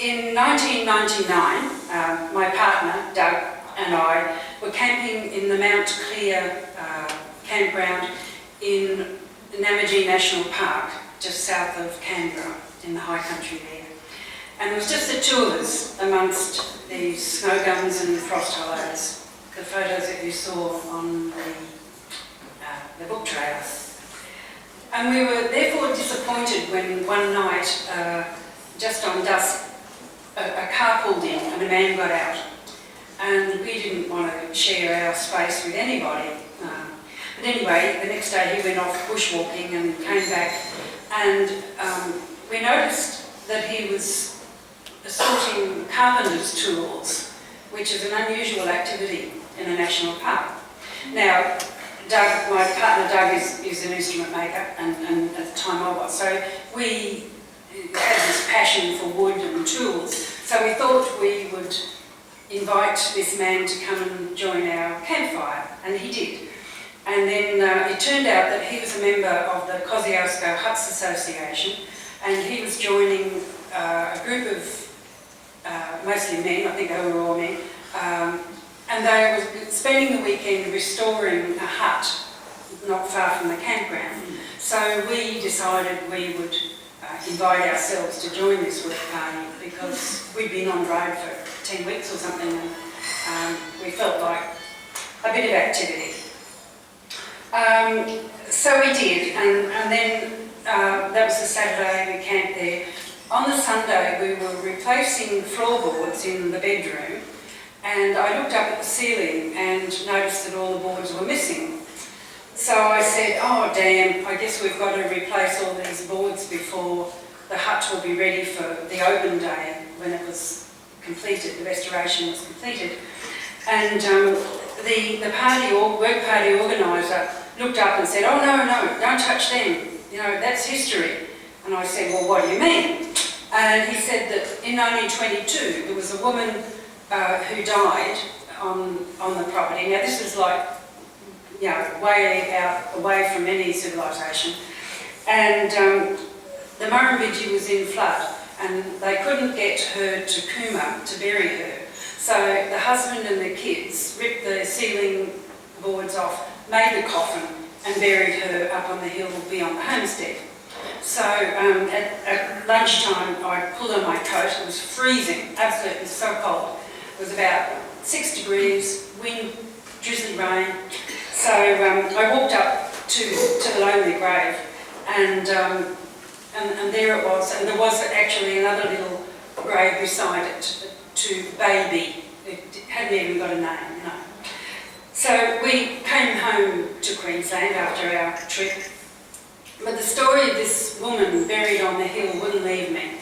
In 1999, my partner, Doug, and I were camping in the Mount Clear campground in Namadgi National Park, just south of Canberra, in the high country there. And it was just the two of us amongst these snow gums and frost hollows, the photos that you saw on the book trail. And we were therefore disappointed when one night, just on dusk, a car pulled in and a man got out. And we didn't want to share our space with anybody. But anyway, the next day he went off bushwalking and came back, and we noticed that he was sorting carpenter's tools, which is an unusual activity in a national park. Now, Doug, my partner Doug, is an instrument maker, and at the time I was, so we had this passion for wood and tools, so we thought we would invite this man to come and join our campfire, and he did. And then it turned out that he was a member of the Kosciuszko Huts Association, and he was joining a group of mostly men, I think they were all men, and they were spending the weekend restoring a hut not far from the campground. So we decided we would invite ourselves to join this work party, because we'd been on the road for 10 weeks or something, and we felt like a bit of activity. So we did, and then that was the Saturday we camped there. On the Sunday we were replacing floorboards in the bedroom, and I looked up at the ceiling and noticed that all the boards were missing. So I said, oh damn, I guess we've got to replace all these boards before the hut will be ready for the open day when it was completed, the restoration was completed. And the work party organiser looked up and said, oh no, don't touch them, you know, that's history. And I said, well, what do you mean? And he said that in 1922 there was a woman who died on the property. Now this was like, you know, way out, away from any civilisation. And the Murrumbidgee was in flood, and they couldn't get her to Cooma to bury her. So the husband and the kids ripped the ceiling boards off, made the coffin, and buried her up on the hill beyond the homestead. So at lunchtime I pulled on my coat. It was freezing, absolutely so cold. It was about 6 degrees, wind, drizzly rain. So I walked up to the lonely grave, and there it was, and there was actually another little grave beside it, to Baby. It hadn't even got a name, no. So we came home to Queensland after our trip, but the story of this woman buried on the hill wouldn't leave me.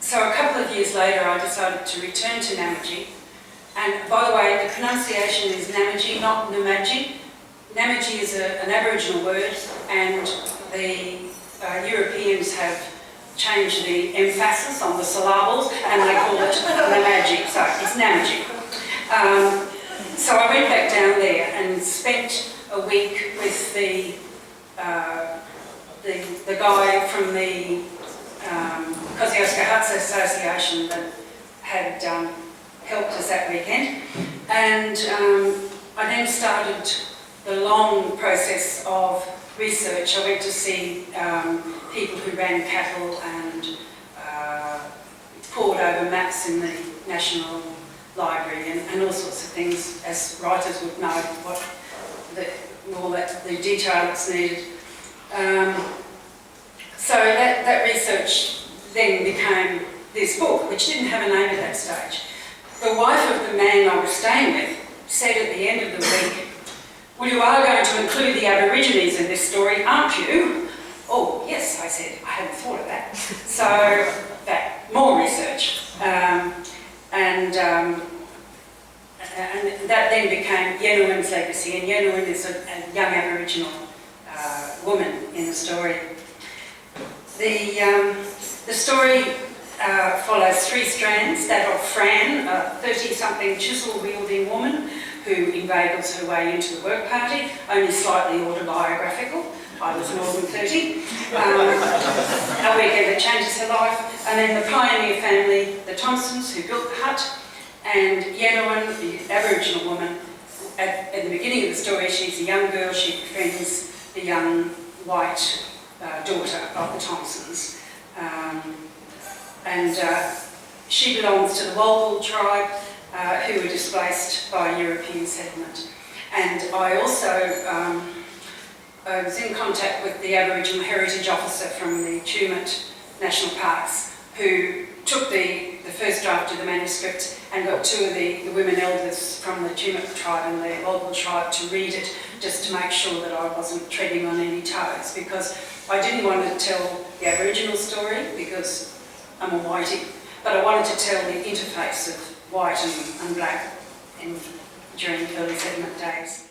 So a couple of years later I decided to return to Namadgi. And by the way, the pronunciation is Namadgi, not Namadgi. Namadgi is an Aboriginal word, and the Europeans have changed the emphasis on the syllables and they call it Namadgi, so it's Namadgi. So I went back down there and spent a week with the guy from the Kosciuszko Huts Association that had helped us that weekend, and I then started the long process of research. I went to see people who ran cattle and pored over maps in the National Library and all sorts of things, as writers would know, all the detail that's needed. So that research then became this book, which didn't have a name at that stage. The wife of the man I was staying with said at the end of the week, well, you are going to include the Aborigines in this story, aren't you? Oh, yes, I said, I hadn't thought of that. So, more research. And that then became Yenohan's legacy, and Yenohan is a young Aboriginal woman in the story. The story follows three strands: that of Fran, a 30-something chisel-wielding woman who inveigles her way into the work party, only slightly autobiographical. I was more than 30. A weekend that changes her life. And then the pioneer family, the Thompsons, who built the hut, and Yenohan, the Aboriginal woman. At the beginning of the story, she's a young girl, she befriends the young white daughter of the Thompsons. She belongs to the Walpole tribe, who were displaced by European settlement. And I also I was in contact with the Aboriginal Heritage Officer from the Tumut National Parks, who took the first draft of the manuscript and got two of the women elders from the Tumut tribe and the Walpole tribe to read it, just to make sure that I wasn't treading on any toes, because I didn't want to tell the Aboriginal story because I'm a whitey, but I wanted to tell the interface of white and black during the early settlement days.